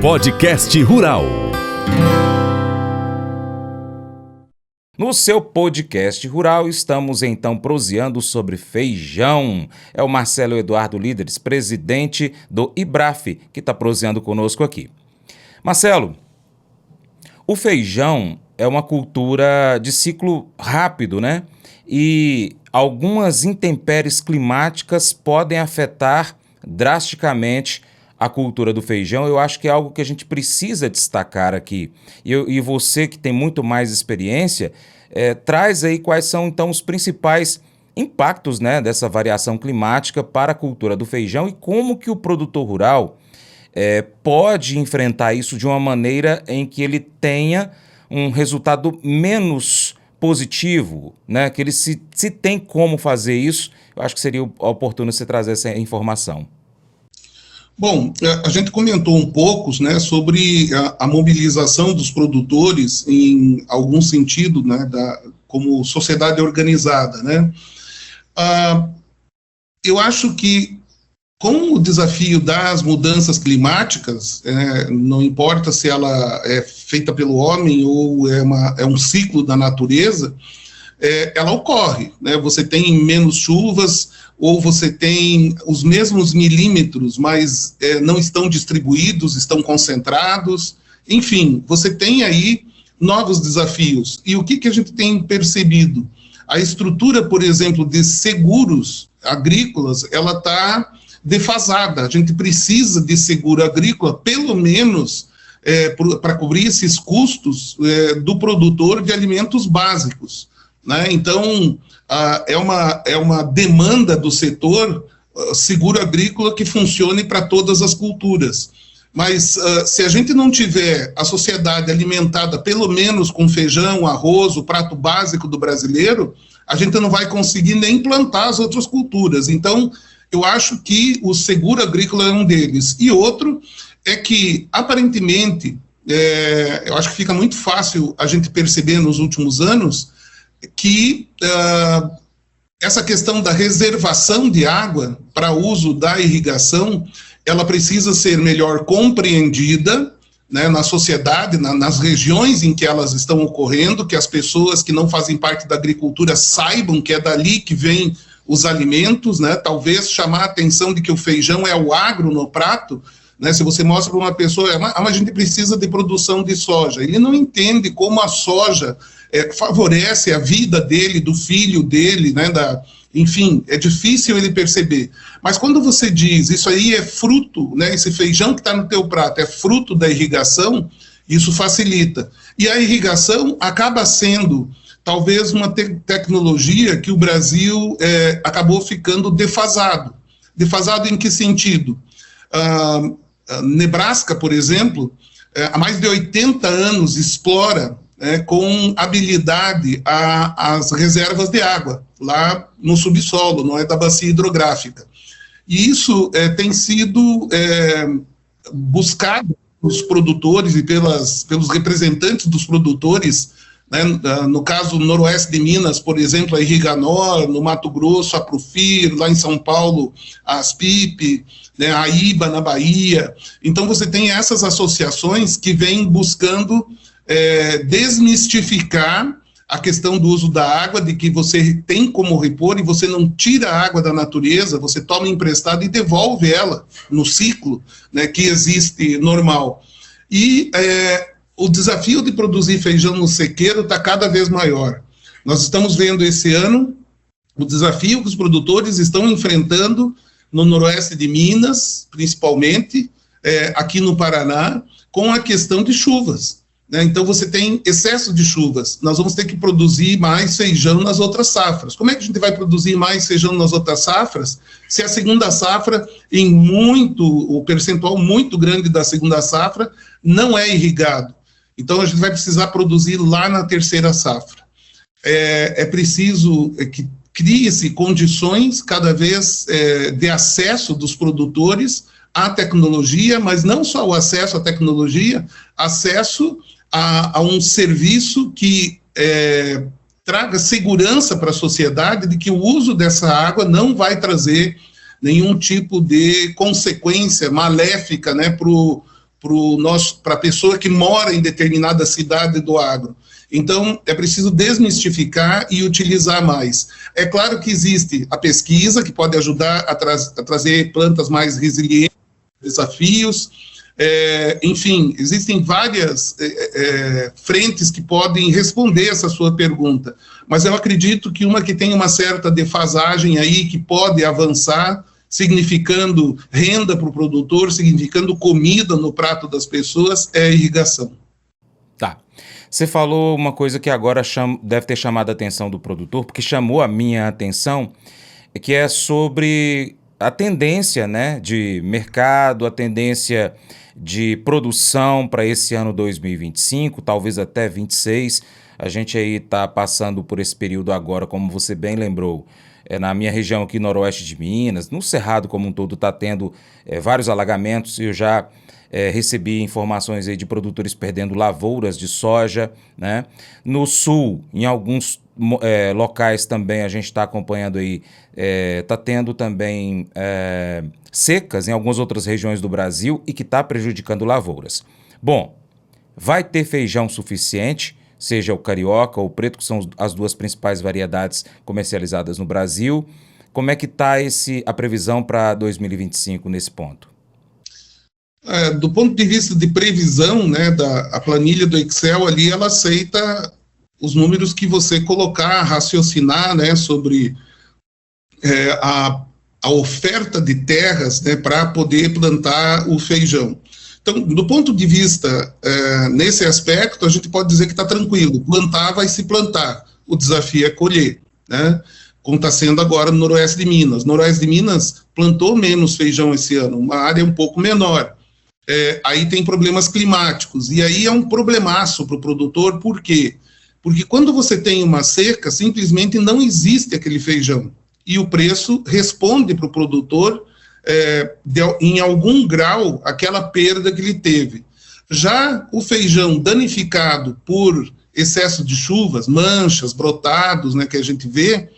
Podcast Rural. No seu podcast rural, estamos então proseando sobre feijão. É o Marcelo Eduardo Líderes, presidente do IBRAF, que está proseando conosco aqui. Marcelo, o feijão é uma cultura de ciclo rápido, né? E algumas intempéries climáticas podem afetar drasticamente a cultura do feijão. Eu acho que é algo que a gente precisa destacar aqui. E você, que tem muito mais experiência, traz aí quais são, então, os principais impactos, né, dessa variação climática para a cultura do feijão e como que o produtor rural pode enfrentar isso de uma maneira em que ele tenha um resultado menos positivo, né? Que ele se tem como fazer isso, eu acho que seria oportuno você trazer essa informação. Bom, a gente comentou um pouco, né, sobre a mobilização dos produtores em algum sentido, né, como sociedade organizada, né? Eu acho que com o desafio das mudanças climáticas, não importa se ela é feita pelo homem ou é um ciclo da natureza, ela ocorre, né? Você tem menos chuvas, ou você tem os mesmos milímetros, mas não estão distribuídos, estão concentrados. Enfim, você tem aí novos desafios. E o que a gente tem percebido? A estrutura, por exemplo, de seguros agrícolas, ela está defasada. A gente precisa de seguro agrícola, pelo menos para cobrir esses custos do produtor de alimentos básicos, né? Então, é uma demanda do setor seguro agrícola que funcione para todas as culturas. Mas se a gente não tiver a sociedade alimentada pelo menos com feijão, arroz, o prato básico do brasileiro, a gente não vai conseguir nem plantar as outras culturas. Então, eu acho que o seguro agrícola é um deles. E outro é que, aparentemente, eu acho que fica muito fácil a gente perceber nos últimos anos que essa questão da reservação de água para uso da irrigação, ela precisa ser melhor compreendida, né, na sociedade, nas regiões em que elas estão ocorrendo, que as pessoas que não fazem parte da agricultura saibam que é dali que vem os alimentos, né? Talvez chamar a atenção de que o feijão é o agro no prato, né? Se você mostra para uma pessoa, mas a gente precisa de produção de soja, ele não entende como a soja favorece a vida dele, do filho dele, né? Enfim, é difícil ele perceber. Mas quando você diz, isso aí é fruto, né? Esse feijão que está no teu prato é fruto da irrigação, isso facilita. E a irrigação acaba sendo talvez uma tecnologia que o Brasil acabou ficando defasado. Defasado em que sentido? Nebraska, por exemplo, há mais de 80 anos explora com habilidade as reservas de água, lá no subsolo, não é da bacia hidrográfica. E isso tem sido buscado pelos produtores e pelos representantes dos produtores, né? No caso, no noroeste de Minas, por exemplo, a Irriganor, no Mato Grosso, a Profir, lá em São Paulo, a Aspip, né? A IBA na Bahia. Então, você tem essas associações que vêm buscando desmistificar a questão do uso da água, de que você tem como repor e você não tira a água da natureza, você toma emprestado e devolve ela no ciclo, né, que existe normal. E o desafio de produzir feijão no sequeiro está cada vez maior. Nós estamos vendo esse ano o desafio que os produtores estão enfrentando no noroeste de Minas, principalmente, aqui no Paraná, com a questão de chuvas. Então, você tem excesso de chuvas, nós vamos ter que produzir mais feijão nas outras safras. Como é que a gente vai produzir mais feijão nas outras safras, se a segunda safra, o percentual muito grande da segunda safra, não é irrigado? Então, a gente vai precisar produzir lá na terceira safra. É preciso que crie-se condições cada vez de acesso dos produtores à tecnologia, mas não só o acesso à tecnologia, acesso a um serviço que traga segurança para a sociedade de que o uso dessa água não vai trazer nenhum tipo de consequência maléfica, né, para o para a pessoa que mora em determinada cidade do agro. Então, é preciso desmistificar e utilizar mais. É claro que existe a pesquisa, que pode ajudar a trazer plantas mais resilientes, desafios. Enfim, existem várias frentes que podem responder essa sua pergunta, mas eu acredito que uma que tem uma certa defasagem aí, que pode avançar, significando renda para o produtor, significando comida no prato das pessoas, é a irrigação. Tá. Você falou uma coisa que agora deve ter chamado a atenção do produtor, porque chamou a minha atenção, que é sobre a tendência, né, de mercado, a tendência de produção para esse ano 2025, talvez até 26. A gente aí está passando por esse período agora, como você bem lembrou, na minha região aqui, noroeste de Minas, no Cerrado como um todo está tendo vários alagamentos, e eu já recebi informações aí de produtores perdendo lavouras de soja, né? No sul, em alguns locais também a gente está acompanhando aí, está tendo também secas em algumas outras regiões do Brasil e que está prejudicando lavouras. Bom, vai ter feijão suficiente, seja o carioca ou o preto, que são as duas principais variedades comercializadas no Brasil. Como é que está a previsão para 2025 nesse ponto? Do ponto de vista de previsão, né, a planilha do Excel ali, ela aceita os números que você colocar, raciocinar, né, sobre a oferta de terras, né, para poder plantar o feijão. Então, do ponto de vista, nesse aspecto, a gente pode dizer que está tranquilo. Plantar vai se plantar. O desafio é colher, né? Como está sendo agora no noroeste de Minas. Noroeste de Minas plantou menos feijão esse ano, uma área um pouco menor. Aí tem problemas climáticos, e aí é um problemaço para o produtor. Por quê? Porque quando você tem uma seca, simplesmente não existe aquele feijão, e o preço responde para o produtor, em algum grau, aquela perda que ele teve. Já o feijão danificado por excesso de chuvas, manchas, brotados, né, que a gente vê,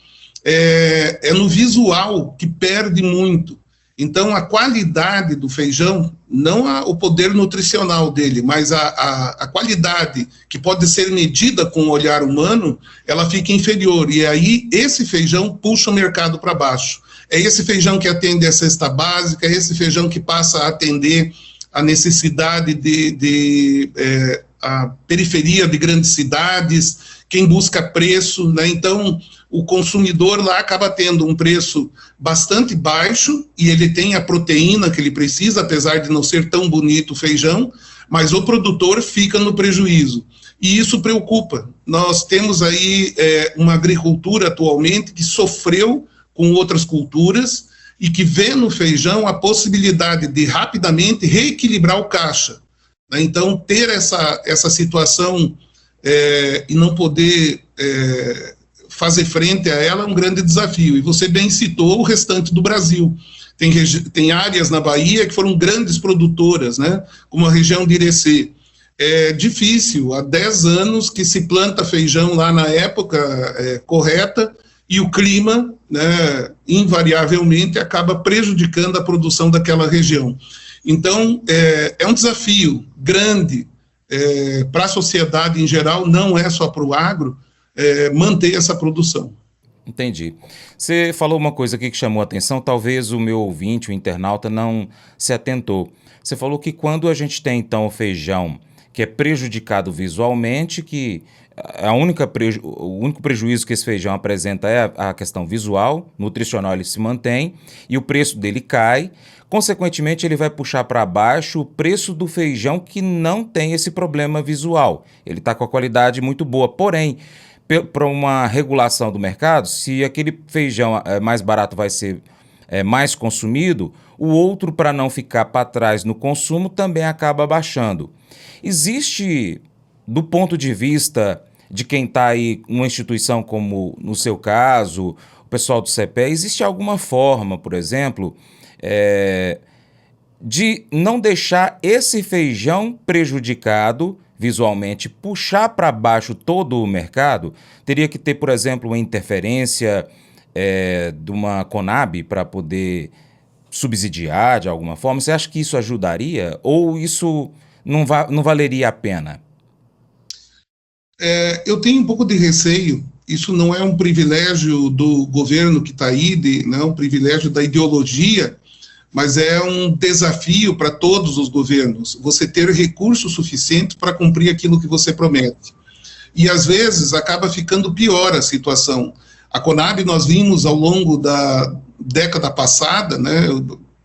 é no visual que perde muito. Então, a qualidade do feijão, não o poder nutricional dele, mas a qualidade que pode ser medida com o olhar humano, ela fica inferior. E aí, esse feijão puxa o mercado para baixo. É esse feijão que atende a cesta básica, é esse feijão que passa a atender a necessidade a periferia de grandes cidades, quem busca preço, né? Então, o consumidor lá acaba tendo um preço bastante baixo, e ele tem a proteína que ele precisa, apesar de não ser tão bonito o feijão, mas o produtor fica no prejuízo. E isso preocupa. Nós temos aí uma agricultura atualmente que sofreu com outras culturas e que vê no feijão a possibilidade de rapidamente reequilibrar o caixa. Né? Então, ter essa situação e não poder fazer frente a ela é um grande desafio. E você bem citou o restante do Brasil. Tem áreas na Bahia que foram grandes produtoras, né? Como a região de Irecê. É difícil, há 10 anos que se planta feijão lá na época correta, e o clima, né, invariavelmente, acaba prejudicando a produção daquela região. Então, é um desafio grande para a sociedade em geral, não é só para o agro, manter essa produção. Entendi. Você falou uma coisa aqui que chamou a atenção, talvez o meu ouvinte, o internauta, não se atentou. Você falou que quando a gente tem, então, o feijão que é prejudicado visualmente, que o único prejuízo que esse feijão apresenta é a questão visual, nutricional ele se mantém, e o preço dele cai, consequentemente ele vai puxar para baixo o preço do feijão que não tem esse problema visual. Ele está com a qualidade muito boa, porém, para uma regulação do mercado, se aquele feijão mais barato vai ser mais consumido, o outro, para não ficar para trás no consumo, também acaba baixando. Existe, do ponto de vista de quem está aí, uma instituição como no seu caso, o pessoal do CEPE, existe alguma forma, por exemplo, de não deixar esse feijão prejudicado visualmente, puxar para baixo todo o mercado? Teria que ter, por exemplo, uma interferência de uma Conab para poder subsidiar de alguma forma? Você acha que isso ajudaria ou isso não valeria a pena? Eu tenho um pouco de receio. Isso não é um privilégio do governo que está aí, não é um privilégio da ideologia, mas é um desafio para todos os governos, você ter recursos suficientes para cumprir aquilo que você promete. E, às vezes, acaba ficando pior a situação. A Conab, nós vimos ao longo da década passada, né,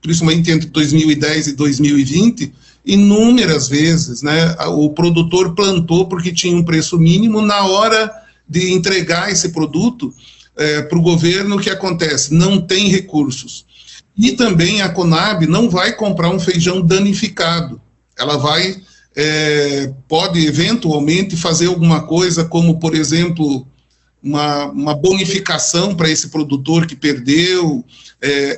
principalmente entre 2010 e 2020, inúmeras vezes, né, o produtor plantou porque tinha um preço mínimo, na hora de entregar esse produto para o governo, o que acontece? Não tem recursos. E também a Conab não vai comprar um feijão danificado. Ela pode eventualmente fazer alguma coisa, como, por exemplo, uma bonificação para esse produtor que perdeu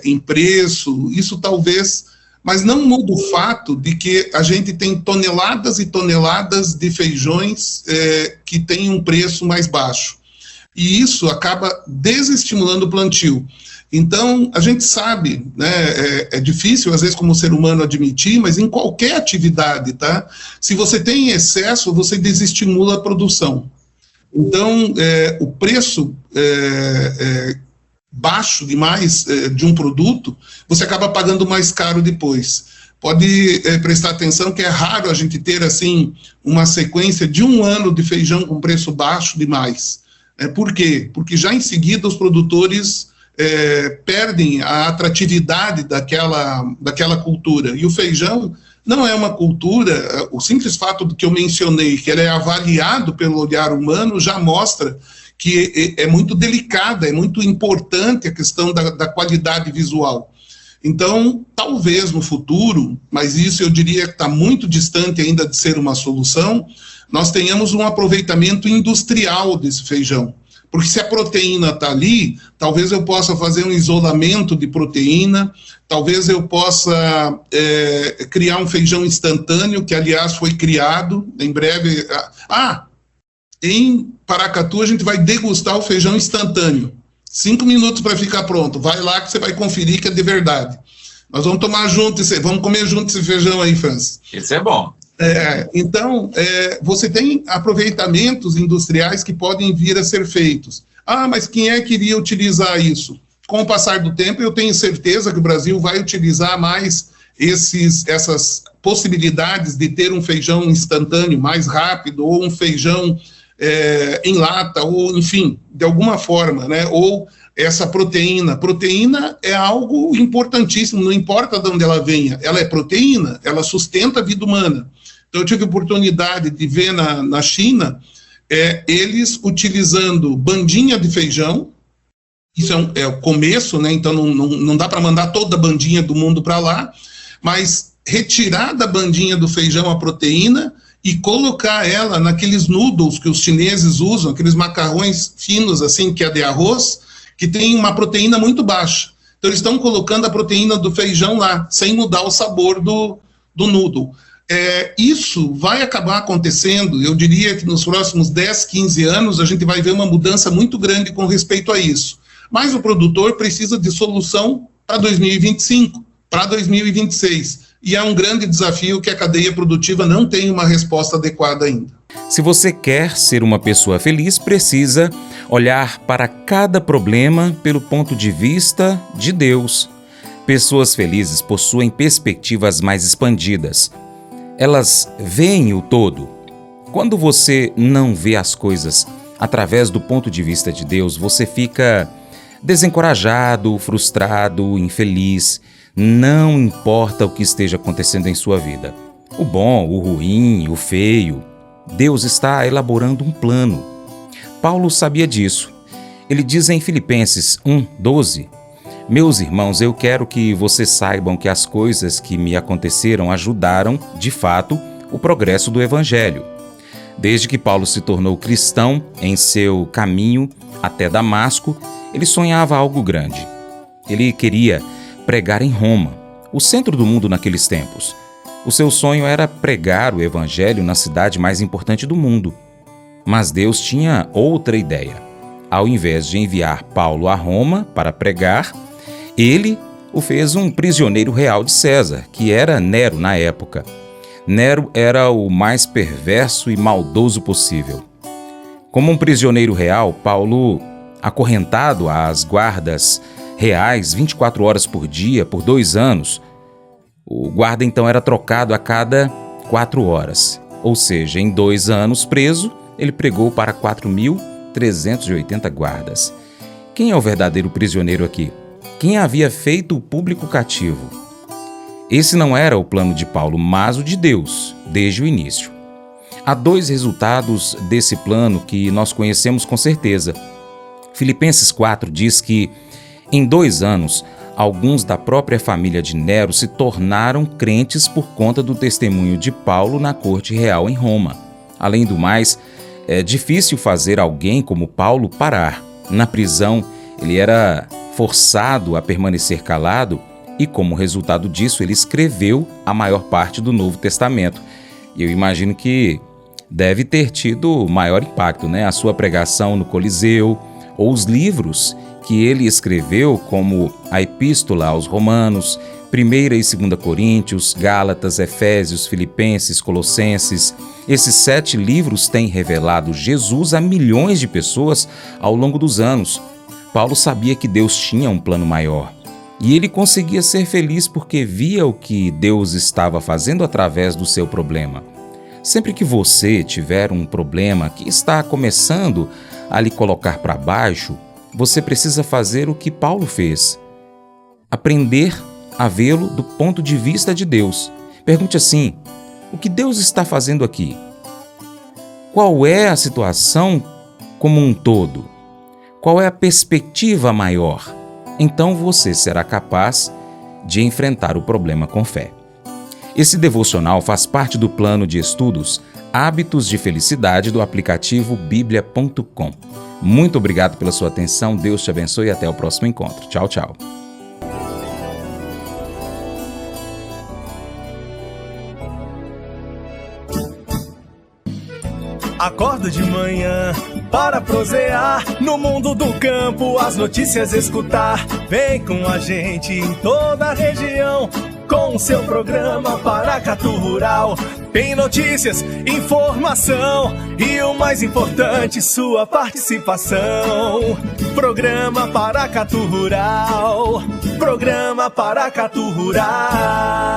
em preço, isso talvez, mas não muda o fato de que a gente tem toneladas e toneladas de feijões que têm um preço mais baixo. E isso acaba desestimulando o plantio. Então, a gente sabe, né, é difícil, às vezes, como ser humano admitir, mas em qualquer atividade, tá? Se você tem excesso, você desestimula a produção. Então, o preço baixo demais de um produto, você acaba pagando mais caro depois. Pode prestar atenção que é raro a gente ter, assim, uma sequência de um ano de feijão com preço baixo demais. Por quê? Porque já em seguida os produtores perdem a atratividade daquela cultura. E o feijão não é uma cultura, o simples fato do que eu mencionei, que ele é avaliado pelo olhar humano, já mostra que é muito delicada, é muito importante a questão da qualidade visual. Então, talvez no futuro, mas isso eu diria que está muito distante ainda de ser uma solução, nós tenhamos um aproveitamento industrial desse feijão. Porque se a proteína está ali, talvez eu possa fazer um isolamento de proteína, talvez eu possa criar um feijão instantâneo, que aliás foi criado, em breve. Em Paracatu a gente vai degustar o feijão instantâneo. 5 minutos para ficar pronto, vai lá que você vai conferir que é de verdade. Nós vamos tomar junto, vamos comer junto esse feijão aí, Francis. Isso é bom. Então, você tem aproveitamentos industriais que podem vir a ser feitos. Mas quem é que iria utilizar isso? Com o passar do tempo, eu tenho certeza que o Brasil vai utilizar mais essas possibilidades de ter um feijão instantâneo mais rápido, ou um feijão em lata, ou enfim, de alguma forma, né? Ou essa proteína. Proteína é algo importantíssimo, não importa de onde ela venha, ela é proteína, ela sustenta a vida humana. Então, eu tive a oportunidade de ver na China, eles utilizando bandinha de feijão, isso é o começo, né? Então não dá para mandar toda a bandinha do mundo para lá, mas retirar da bandinha do feijão a proteína e colocar ela naqueles noodles que os chineses usam, aqueles macarrões finos, assim, que é de arroz, que tem uma proteína muito baixa. Então, eles estão colocando a proteína do feijão lá, sem mudar o sabor do noodle. Isso vai acabar acontecendo, eu diria que nos próximos 10, 15 anos, a gente vai ver uma mudança muito grande com respeito a isso. Mas o produtor precisa de solução para 2025, para 2026. E é um grande desafio que a cadeia produtiva não tem uma resposta adequada ainda. Se você quer ser uma pessoa feliz, precisa olhar para cada problema pelo ponto de vista de Deus. Pessoas felizes possuem perspectivas mais expandidas. Elas veem o todo. Quando você não vê as coisas através do ponto de vista de Deus, você fica desencorajado, frustrado, infeliz. Não importa o que esteja acontecendo em sua vida. O bom, o ruim, o feio. Deus está elaborando um plano. Paulo sabia disso. Ele diz em Filipenses 1:12: Meus irmãos, eu quero que vocês saibam que as coisas que me aconteceram ajudaram, de fato, o progresso do Evangelho. Desde que Paulo se tornou cristão, em seu caminho até Damasco, ele sonhava algo grande. Ele queria pregar em Roma, o centro do mundo naqueles tempos. O seu sonho era pregar o Evangelho na cidade mais importante do mundo. Mas Deus tinha outra ideia. Ao invés de enviar Paulo a Roma para pregar, ele o fez um prisioneiro real de César, que era Nero na época. Nero era o mais perverso e maldoso possível. Como um prisioneiro real, Paulo, acorrentado às guardas reais 24 horas por dia por 2 anos, o guarda então era trocado a cada 4 horas. Ou seja, em 2 anos preso, ele pregou para 4.380 guardas. Quem é o verdadeiro prisioneiro aqui? Quem havia feito o público cativo? Esse não era o plano de Paulo, mas o de Deus, desde o início. Há 2 resultados desse plano que nós conhecemos com certeza. Filipenses 4 diz que, em 2 anos, alguns da própria família de Nero se tornaram crentes por conta do testemunho de Paulo na corte real em Roma. Além do mais, é difícil fazer alguém como Paulo parar. Na prisão, ele era forçado a permanecer calado e, como resultado disso, ele escreveu a maior parte do Novo Testamento. E eu imagino que deve ter tido maior impacto, a sua pregação no Coliseu, ou os livros que ele escreveu, como a Epístola aos Romanos, 1ª e 2ª Coríntios, Gálatas, Efésios, Filipenses, Colossenses. Esses 7 livros têm revelado Jesus a milhões de pessoas ao longo dos anos. Paulo sabia que Deus tinha um plano maior. E ele conseguia ser feliz porque via o que Deus estava fazendo através do seu problema. Sempre que você tiver um problema que está começando a lhe colocar para baixo, você precisa fazer o que Paulo fez. Aprender a vê-lo do ponto de vista de Deus. Pergunte assim: o que Deus está fazendo aqui? Qual é a situação como um todo? Qual é a perspectiva maior? Então você será capaz de enfrentar o problema com fé. Esse devocional faz parte do plano de estudos Hábitos de Felicidade do aplicativo biblia.com. Muito obrigado pela sua atenção, Deus te abençoe e até o próximo encontro. Tchau, tchau. Acordo de manhã para prosear no mundo do campo, as notícias escutar. Vem com a gente em toda a região com o seu programa Paracatu Rural. Tem notícias, informação e o mais importante, sua participação. Programa Paracatu Rural. Programa Paracatu Rural.